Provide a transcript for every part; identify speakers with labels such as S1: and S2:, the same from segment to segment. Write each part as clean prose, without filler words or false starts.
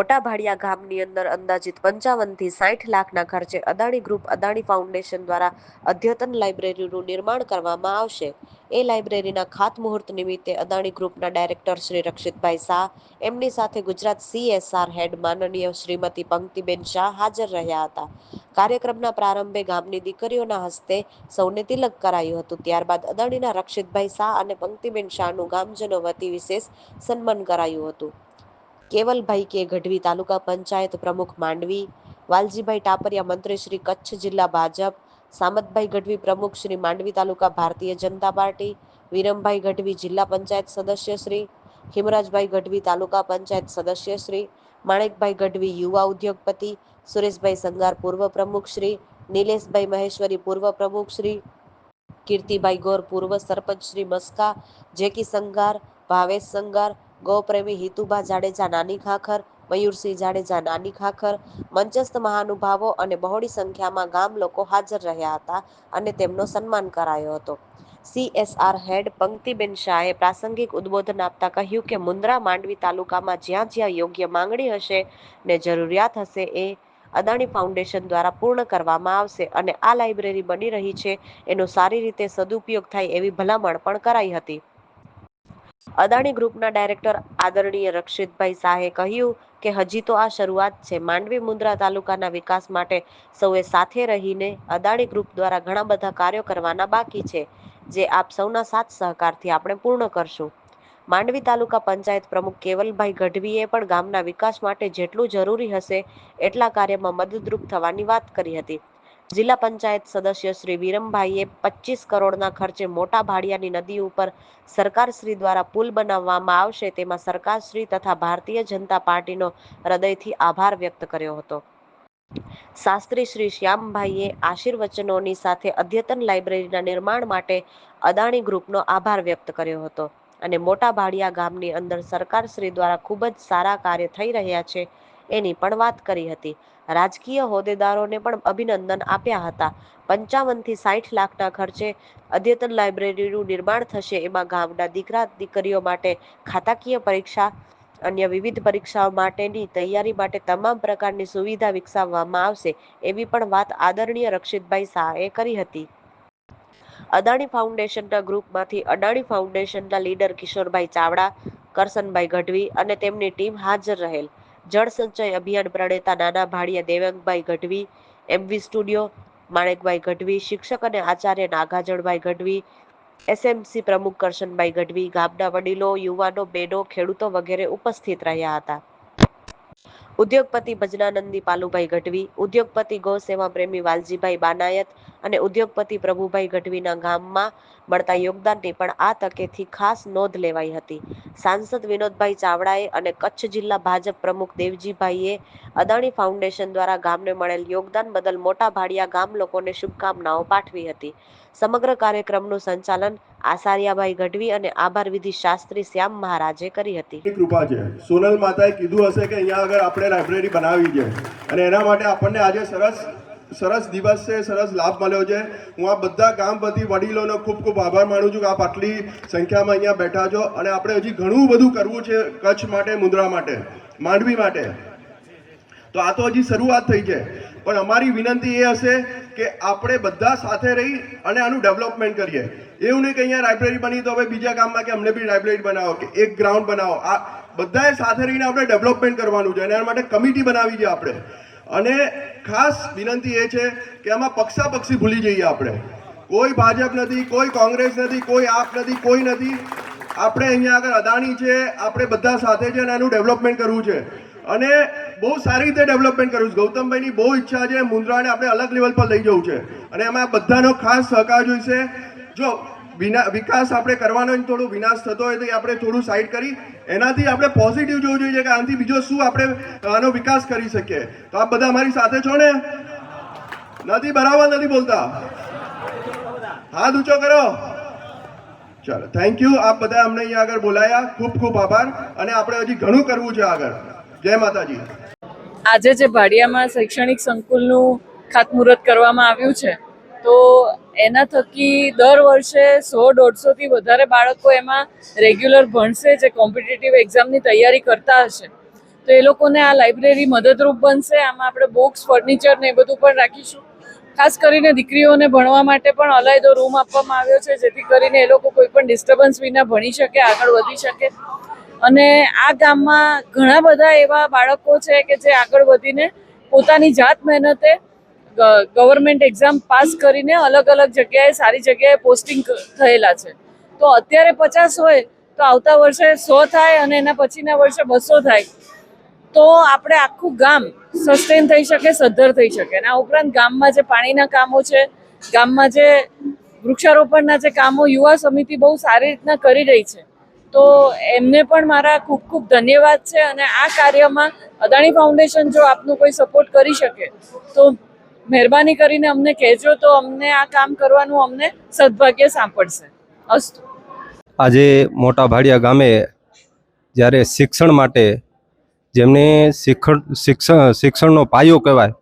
S1: મોટા ભાડિયા ગામની અંદર અંદાજિત 55 થી 60 લાખના ખર્ચે અદાણી ગ્રુપ અદાણી ફાઉન્ડેશન દ્વારા અદ્યતન લાઇબ્રેરીનું નિર્માણ કરવામાં આવશે। એ લાઇબ્રેરીના ખાતમુહૂર્ત નિમિત્તે અદાણી ગ્રુપના ડાયરેક્ટર શ્રી રક્ષિતભાઈ શાહ, એમની સાથે ગુજરાત CSR હેડ માનનીય શ્રીમતી પંક્તિબેન શાહ હાજર રહ્યા હતા। કાર્યક્રમના પ્રારંભે ગામની દીકરીઓના હસ્તે સૌને તિલક કરાયું હતું। ત્યારબાદ અદાણીના રક્ષિતભાઈ શાહ અને પંક્તિબેન શાહનું ગામજનો વતી વિશેષ સન્માન કરાયું હતું। કેવલભાઈ કે ગઢવી તાલુકા પંચાયત પ્રમુખ માંડવી, વાલજીભાઈ ટાપરિયા મંત્રી શ્રી કચ્છ જિલ્લા ભાજપ, સામતભાઈ ગઢવી પ્રમુખ શ્રી માંડવી તાલુકા ભારતીય જનતા પાર્ટી, વિરમભાઈ ગઢવી જિલ્લા પંચાયત સદસ્ય શ્રી, હિમરાજભાઈ ગઢવી તાલુકા પંચાયત સદસ્ય શ્રી, માણેકભાઈ ગઢવી યુવા ઉદ્યોગપતિ, સુરેશભાઈ સંગાર પૂર્વ પ્રમુખ શ્રી, નિલેશભાઈ મહેશ્વરી પૂર્વ પ્રમુખ શ્રી, કીર્તિભાઈ ગોર પૂર્વ સરપંચ શ્રી મસ્કા, જેકી સંગાર, ભાવેશ સંગાર, ગૌપ્રેમી હિતુભા જાડેજા નાની ખાખર, મયુરસિંહ જાડેજા નાની ખાખર, મંચસ્થ મહાનુભાવો અને બહોળી સંખ્યામાં ગામ લોકો હાજર રહ્યા હતા અને તેમનો સન્માન કરાયો હતો। CSR હેડ પંક્તિબેન શાહે પ્રાસંગિક ઉદ્બોધન આપતા કહ્યું કે મુન્દ્રા માંડવી તાલુકામાં જ્યાં જ્યાં યોગ્ય માંગણી હશે ને જરૂરિયાત હશે એ અદાણી ફાઉન્ડેશન દ્વારા પૂર્ણ કરવામાં આવશે અને આ લાઇબ્રેરી બની રહી છે એનો સારી રીતે સદુપયોગ થાય એવી ભલામણ પણ કરાઈ હતી। અદાણી ગ્રુપના ડાયરેક્ટર આદરણીય રક્ષિતભાઈ શાહે કહ્યું કે હજી તો આ શરૂઆત છે। માંડવી મુન્દ્રા તાલુકાના વિકાસ માટે સૌએ સાથે રહીને અદાણી ગ્રુપ દ્વારા ઘણા બધા કાર્યો કરવાના બાકી છે, જે આપ સૌના સાથ સહકારથી આપણે પૂર્ણ કરશું। માંડવી તાલુકા પંચાયત પ્રમુખ કેવલભાઈ ગઢવીએ પણ ગામના વિકાસ માટે જેટલું જરૂરી હશે એટલા કાર્યમાં મદદરૂપ થવાની વાત કરી હતી। જિલ્લા પંચાયત સદસ્ય શ્રી વિરમભાઈએ 25 કરોડના ખર્ચે મોટા ભાડિયાની નદી ઉપર સરકારશ્રી દ્વારા પુલ બનાવવામાં આવશે તેમાં સરકારશ્રી તથા ભારતીય જનતા પાર્ટીનો હૃદયથી આભાર વ્યક્ત કર્યો હતો। શાસ્ત્રી શ્રી શ્યામભાઈએ આશીર્વચનોની સાથે અદ્યતન લાઇબ્રેરીના નિર્માણ માટે અદાણી ગ્રુપનો આભાર વ્યક્ત કર્યો હતો અને મોટા ભાડિયા ગામની અંદર સરકારશ્રી દ્વારા ખૂબ જ સારા કાર્ય થઈ રહ્યા છે એની પણ વાત કરી હતી। રાજકીય હોદ્દેદારોને પણ અભિનંદન આપ્યા હતા। 55 થી 60 લાખના ખર્ચે અદ્યતન લાઇબ્રેરીનું નિર્માણ થશે એમાં ગામના દીકરા દીકરીઓ માટે ખાતાકીય પરીક્ષા, અન્ય વિવિધ પરીક્ષાઓ માટેની તૈયારી માટે તમામ પ્રકારની સુવિધા વિકસાવવામાં આવશે એવી પણ વાત આદરણીય રક્ષિતભાઈ શાહે કરી હતી। અદાણી ફાઉન્ડેશનના ગ્રુપમાંથી અદાણી ફાઉન્ડેશનના લીડર કિશોરભાઈ ચાવડા, કરસનભાઈ ગઢવી અને તેમની ટીમ હાજર રહેલ। જળ સંચય અભિયાન પ્રણેતા નાના ભાડિયા દેવંગભાઈ ગઢવી, MV સ્ટુડિયો માણેકભાઈ ગઢવી, શિક્ષક અને આચાર્ય નાગાજળભાઈ ગઢવી, SMC પ્રમુખ કરશનભાઈ ગઢવી, ગામના વડીલો, યુવાનો, બહેનો, ખેડૂતો વગેરે ઉપસ્થિત રહ્યા હતા। ઉદ્યોગપતિ ભજનાનંદી પાલુભાઈ ગઢવી, ઉદ્યોગપતિ ગૌ સેવા પ્રેમી વાલજીભાઈ બાનાયત અને ઉદ્યોગપતિ પ્રભુભાઈ ગઢવીના ગામમાં મળતા યોગદાનની પણ આ તકેથી ખાસ નોંધ લેવાઈ હતી। સાંસદ વિનોદભાઈ ચાવડાએ અને કચ્છ જિલ્લા ભાજપ પ્રમુખ દેવજીભાઈએ અદાણી ફાઉન્ડેશન દ્વારા ગામને મળેલ યોગદાન બદલ મોટા ભાડિયા ગામ લોકોને શુભકામનાઓ પાઠવી હતી। સમગ્ર કાર્યક્રમનું સંચાલન આસારિયાભાઈ ગઢવી અને આભાર વિધિ શાસ્ત્રી શ્યામ મહારાજે કરી હતી।
S2: કૃપા છે। સોનલ માતાએ કીધું હશે કે અહીંયા આગળ આપણે લાઇબ્રેરી બનાવી છે અને એના માટે આપણને આજે સરસ દિવસ છે, સરસ લાભ મળ્યો છે। હું આ બધા ગામ વતી વડીલોનો ખૂબ ખૂબ આભાર માનું છું કે આપ આટલી સંખ્યામાં અહીંયા બેઠા છો અને આપણે હજી ઘણું બધું કરવું છે કચ્છ માટે, મુન્દ્રા માટે, માંડવી માટે। તો આ તો હજી શરૂઆત થઈ છે, પણ અમારી વિનંતી એ હશે કે આપણે બધા સાથે રહી અને આનું ડેવલપમેન્ટ કરીએ। એવું નહીં કે અહીંયા લાઇબ્રેરી બની તો હવે બીજા ગામમાં કે અમને બી લાઇબ્રેરી બનાવો કે એક ગ્રાઉન્ડ બનાવો। આ બધાએ સાથે રહીને આપણે ડેવલપમેન્ટ કરવાનું છે અને એના માટે કમિટી બનાવી છે આપણે। અને ખાસ વિનંતી એ છે કે આમાં પક્ષાપક્ષી ભૂલી જઈએ આપણે। કોઈ ભાજપ નથી, કોઈ કોંગ્રેસ નથી, કોઈ આપ નથી, કોઈ નથી। આપણે અહીંયા આગળ અદાણી છે, આપણે બધા સાથે છે અને એનું ડેવલપમેન્ટ કરવું છે અને બહુ સારી રીતે ડેવલપમેન્ટ કરવું છે। ગૌતમભાઈની બહુ ઈચ્છા છે મુન્દ્રાને આપણે અલગ લેવલ પર લઈ જવું છે અને એમાં બધાનો ખાસ સહકાર જોઈશે। જો વિકાસ આપણે કરવાનો થોડો વિનાશ થતો હોય તો આપણે થોડું સાઈડ કરી એનાથી આપણે પોઝિટિવ જોવું જોઈએ કે આનાથી બીજો શું આપણે આનો વિકાસ કરી શકીએ। તો આપ બધા અમારી સાથે છો ને? નથી બરાબર નથી બોલતા? હાથ ઊંચો કરો। ચાલો, થેન્ક યુ। આપ બધા અમને અહીંયા આગળ બોલાયા, ખૂબ ખૂબ આભાર અને આપણે હજી ઘણું કરવું છે આગળ। જય માતાજી।
S3: આજે જે ભાડિયામાં શૈક્ષણિક સંકુલનું ખાતમુહૂર્ત કરવામાં આવ્યું છે તો એના થકી દર વર્ષે 100-150થી વધારે બાળકો એમાં રેગ્યુલર ભણશે જે કોમ્પિટિટિવ એક્ઝામની તૈયારી કરતા હશે। તો એ લોકોને આ લાઇબ્રેરી મદદરૂપ બનશે. આમાં આપણે બુક્સ, ફર્નિચર ને એ બધું પણ રાખીશું. ખાસ કરીને દીકરીઓને ભણવા માટે પણ અલાયદો રૂમ આપવામાં આવ્યો છે, જેથી કરીને એ લોકો કોઈ પણ ડિસ્ટર્બન્સ વિના ભણી શકે, આગળ વધી શકે. અને આ ગામમાં ઘણા બધા એવા બાળકો છે કે જે આગળ વધીને પોતાની જાત મહેનતે ગવર્મેન્ટ એક્ઝામ પાસ કરીને અલગ અલગ જગ્યાએ સારી જગ્યાએ પોસ્ટિંગ થયેલા છે. તો અત્યારે 50 હોય તો આવતા વર્ષે 100 થાય અને એના પછીના વર્ષે 200 થાય, તો આપણે આખું ગામ સસ્ટેન થઈ શકે, સદ્ધર થઈ શકે. અને આ ઉપરાંત ગામમાં જે પાણીના કામો છે, ગામમાં જે વૃક્ષારોપણના જે કામો યુવા સમિતિ બહુ સારી રીતના કરી રહી છે, તો એમને પણ મારા ખૂબ ખૂબ ધન્યવાદ છે. અને આ કાર્યમાં અદાણી ફાઉન્ડેશન જો આપનું કોઈ સપોર્ટ કરી શકે તો મહેરબાની કરીને અમને કહેજો, તો અમને આ કામ કરવાનું અમને સદભાગ્ય સાંપડશે. અસ્તુ.
S4: આજે મોટા ભાડિયા ગામે જ્યારે શિક્ષણ માટે, જેમને શિક્ષણનો પાયો કહેવાય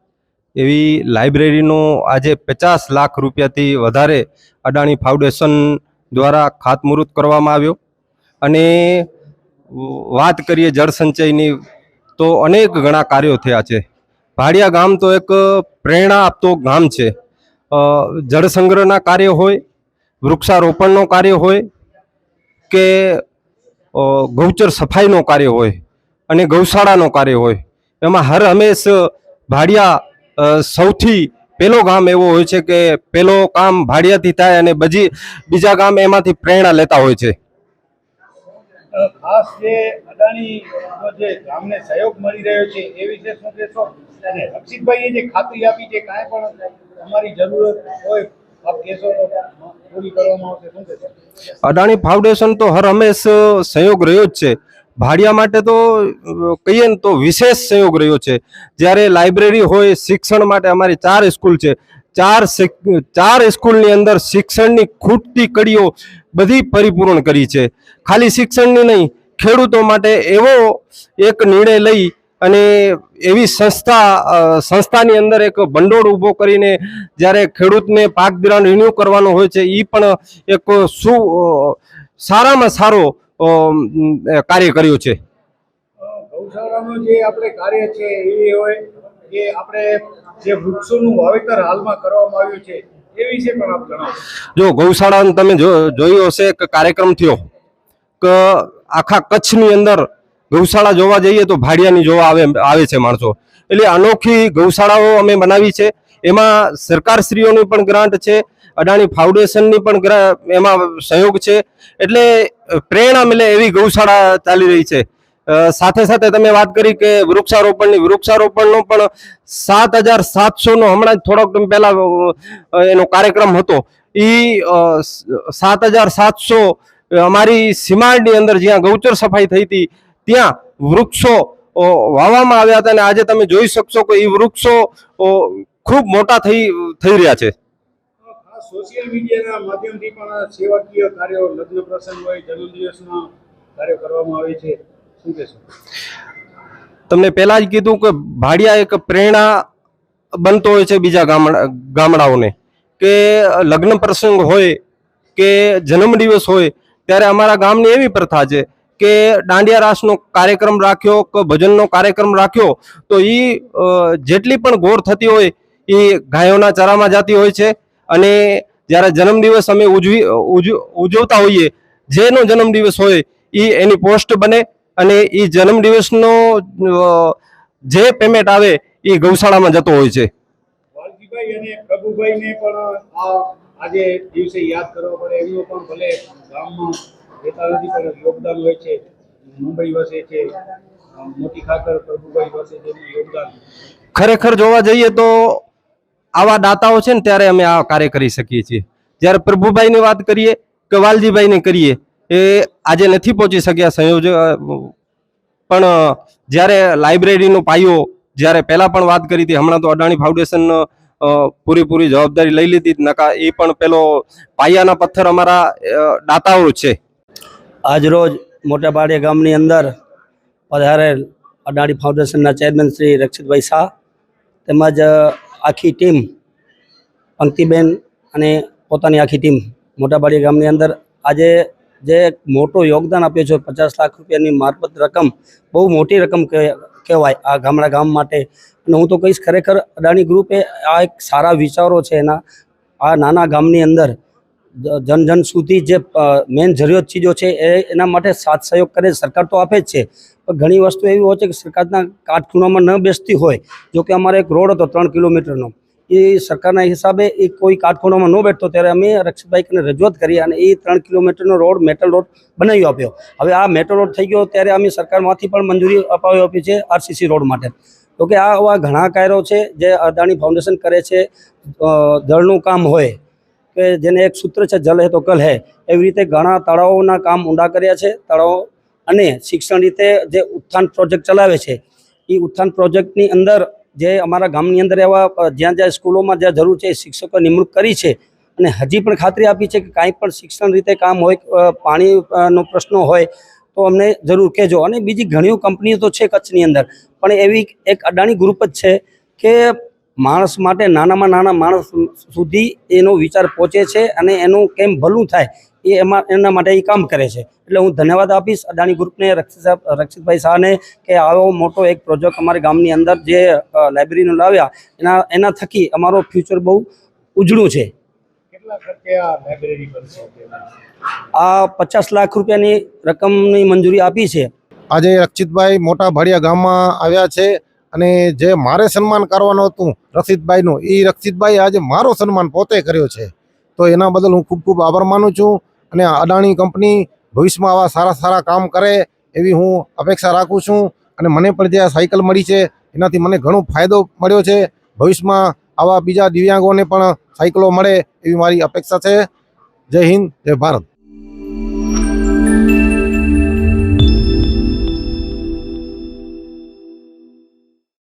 S4: એવી લાઇબ્રેરીનો આજે 50 લાખ રૂપિયાથી વધારે અદાણી ફાઉન્ડેશન દ્વારા ખાતમુહૂર્ત કરવામાં આવ્યો. અને વાત કરીએ જળસંચયની તો અનેક ઘણા કાર્યો થયા છે. ભાડિયા ગામ તો એક પ્રેરણા આપતો ગામ છે. જળ સંગ્રહના કાર્ય હોય, વૃક્ષારોપણનો કાર્ય હોય કે ગૌચર સફાઈનો કાર્ય હોય અને ગૌશાળાનો કાર્ય હોય, એમાં હર હંમેશ ભાડિયા સૌથી પહેલો ગામ એવો હોય છે કે પહેલો કામ ભાડિયાથી થાય અને બીજા ગામ એમાંથી પ્રેરણા લેતા હોય છે.
S5: ખાસ જે અદાણીનો જે ગામને સહયોગ મળી રહ્યો છે એ વિશે શું કહેશો? અને રક્ષિતભાઈએ જે ખાતરી આપી છે કાંઈ પણ અમારી જરૂરત હોય આપ કહેશો તો પૂરી કરવામાં આવશે, શું કહેશો?
S4: અદાણી ફાઉન્ડેશન તો હર હંમેશ સહયોગ રહ્યો જ છે. ભાડિયા માટે તો કહીએ ને તો વિશેષ સહયોગ રહ્યો છે. જ્યારે લાઇબ્રેરી હોય, શિક્ષણ માટે અમારી 4 સ્કૂલ છે, 4 સ્કૂલની અંદર શિક્ષણની ખૂટતી કડીઓ બધી પરિપૂર્ણ કરી છે. ખાલી શિક્ષણની નહીં, ખેડૂતો માટે એવો એક નિર્ણય લઈ અને એવી સંસ્થાની અંદર એક ભંડોળ ઊભો કરીને જ્યારે ખેડૂતને પાક ધિરાણ રિન્યૂ કરવાનો હોય છે, એ પણ એક સારામાં સારો કાર્ય કર્યું છે.
S5: ગૌશાળાનું જે આપણે કાર્ય છે એ હોય કે આપણે જે વૃક્ષોનું વાવેતર હાલમાં કરવામાં આવ્યું છે એ વિશે પણ આપ જણાવો.
S4: જો ગૌશાળાનું તમે જોયું હશે કે કાર્યક્રમ થયો કે આખા કચ્છની અંદર ગૌશાળા જોવા જઈએ તો ભાડિયાની જોવા આવે છે માણસો. એટલે અનોખી ગૌશાળાઓ અમે બનાવી છે. એમાં સરકારશ્રીઓની પણ ગ્રાન્ટ છે, અદાણી ફાઉન્ડેશનની પણ એમાં સહયોગ છે. એટલે પ્રેરણા મળે એવી ગૌશાળા ચાલી રહી છે. સાથે સાથે તમે વાત કરી કે વૃક્ષારોપણનો પણ 7,700નો હમણાં જ થોડોક પહેલા એનો કાર્યક્રમ હતો. એ 7,700 અમારી સીમાડની અંદર જ્યાં ગૌચર સફાઈ થઈ હતી ત્યાં વૃક્ષો વાવવામાં આવ્યા હતા. અને આજે તમે જોઈ શકશો કે એ વૃક્ષો ખૂબ મોટા થઈ રહ્યા છે.
S5: સોશિયલ મીડિયાના માધ્યમથી પણ સેવાકીય કાર્યો, લગ્ન પ્રસંગ હોય, જન્મદિવસના કાર્યો કરવામાં આવે છે, શું કહેશો?
S4: તમને પહેલા જ કીધું કે ભાડિયા એક પ્રેરણા બનતો હોય છે બીજા ગામડાઓને, કે લગ્ન પ્રસંગ હોય કે જન્મદિવસ હોય ત્યારે અમારા ગામની એવી પ્રથા છે કે દાંડિયા રાસનો કાર્યક્રમ રાખ્યો કે ભજનનો કાર્યક્રમ રાખ્યો તો એ જેટલી પણ ગોળ થતી હોય એ ગાયોના ચરામાં જતી હોય છે. અને જ્યારે જન્મદિવસ અમે ઉજવતા હોઈએ, જેનો જન્મદિવસ હોય એની પોસ્ટ બને અને એ જન્મદિવસનો જે પેમેન્ટ આવે એ ગૌશાળામાં જતો હોય છે.
S5: વાલજીભાઈ અને પ્રભુભાઈને પણ આજે દિવસે યાદ કરવા પડે, એમનું પણ ભલે ગામમાં રહેતા નથી પણ યોગદાન હોય છે. મુંબઈ વસે છે, મોટી ખાતર પ્રભુભાઈ વસે છે, એનું યોગદાન
S4: ખરેખર જોવા જઈએ તો આવા દાતાઓ છે ને ત્યારે અમે આ કાર્ય કરી શકીએ છીએ. જ્યારે પ્રભુભાઈની વાત કરીએ કે વાલજીભાઈને કરીએ, એ આજે નથી પહોંચી શક્યા સંયોજક, પણ જ્યારે લાઇબ્રેરીનો પાયો, જ્યારે પહેલા પણ વાત કરી હતી, હમણાં તો અદાણી ફાઉન્ડેશન પૂરી જવાબદારી લઈ લીધી, નકા એ પણ પેલો પાયાના પથ્થર અમારા દાતાઓ છે.
S6: આજ રોજ મોટા ભાડિયા ગામની અંદર પધારેલ અદાણી ફાઉન્ડેશનના ચેરમેન શ્રી રક્ષિતભાઈ શાહ તેમજ આખી ટીમ, પંક્તિબેન અને પોતાની આખી ટીમ મોટા ભાડિયા ગામની અંદર આજે જે મોટું યોગદાન આપ્યું છે, 50 લાખ રૂપિયાની મારફત રકમ, બહુ મોટી રકમ કહેવાય આ ગામ માટે. અને હું તો કહીશ ખરેખર અદાણી ગ્રુપે આ એક સારા વિચારો છે એના. આ નાના ગામની અંદર જન સુધી જે મેન જરૂરિયાત ચીજો છે એના માટે સાથ સહયોગ કરે. સરકાર તો આપે જ છે, પણ ઘણી વસ્તુ એવી હોય છે કે સરકારના કાટખૂણામાં ન બેસતી હોય. જો કે અમારે એક રોડ હતો 3 કિલોમીટરનો, એ સરકારના હિસાબે એ કોઈ કાટખૂણામાં ન બેઠતો, ત્યારે અમે રક્ષિતભાઈને રજૂઆત કરી અને એ 3 કિલોમીટરનો રોડ મેટલ રોડ બનાવી આપ્યો. હવે આ મેટલ રોડ થઈ ગયો ત્યારે અમે સરકારમાંથી પણ મંજૂરી અપાવી આપી છે આરસીસી રોડ માટે. તો કે આવા ઘણા કાર્યો છે જે અદાણી ફાઉન્ડેશન કરે છે. જળનું કામ હોય કે જેને એક સૂત્ર છે જલ હે તો કલ હે, એવી રીતે ઘણા તળાવોના કામ ઊંડા કર્યા છે. તળાવો અને શિક્ષણ રીતે જે ઉત્થાન પ્રોજેક્ટ ચલાવે છે, એ ઉત્થાન પ્રોજેક્ટની અંદર જે અમારા ગામની અંદર એવા જ્યાં સ્કૂલોમાં જ્યાં જરૂર છે એ શિક્ષકો નિમણૂક કરી છે. અને હજી પણ ખાતરી આપી છે કે કાંઈ પણ શિક્ષણ રીતે કામ હોય, પાણીનો પ્રશ્ન હોય તો અમને જરૂર કહેજો. અને બીજી ઘણી કંપનીઓ તો છે કચ્છની અંદર, પણ એવી એક અદાણી ગ્રુપ જ છે કે માણસ માટે, નાનામાં નાના માણસ સુધી એનો વિચાર પહોંચે છે અને એનું કેમ ભલું થાય એના માટે એ કામ કરે છે. એટલે હું ધન્યવાદ આપીશ અદાણી ગ્રુપને, રક્ષિતભાઈ શાહને, કે આવો મોટો એક પ્રોજેક્ટ અમારા ગામની અંદર જે લાઇબ્રેરીનો લાવ્યા એના થકી અમારો ફ્યુચર બહુ ઉજળું છે.
S5: કેટલા ખર્ચે આ લાઇબ્રેરી બનશે?
S6: આ 50 લાખ રૂપિયાની રકમની મંજૂરી આપી છે.
S7: આજે રક્ષિતભાઈ મોટા ભાડિયા ગામમાં આવ્યા છે અને જે મારે સન્માન કરવાનું હતું રક્ષિતભાઈનું, એ રક્ષિતભાઈ આજે મારો સન્માન પોતે કર્યો છે. તો એના બદલ હું ખૂબ ખૂબ આભાર માનું છું. અને અદાણી કંપની ભવિષ્યમાં આવા સારા સારા કામ કરે એવી હું અપેક્ષા રાખું છું. અને મને પણ જે આ સાયકલ મળી છે એનાથી મને ઘણો ફાયદો મળ્યો છે. ભવિષ્યમાં આવા બીજા દિવ્યાંગોને પણ સાયકલો મળે એવી મારી અપેક્ષા છે. જય હિન્દ, જય ભારત.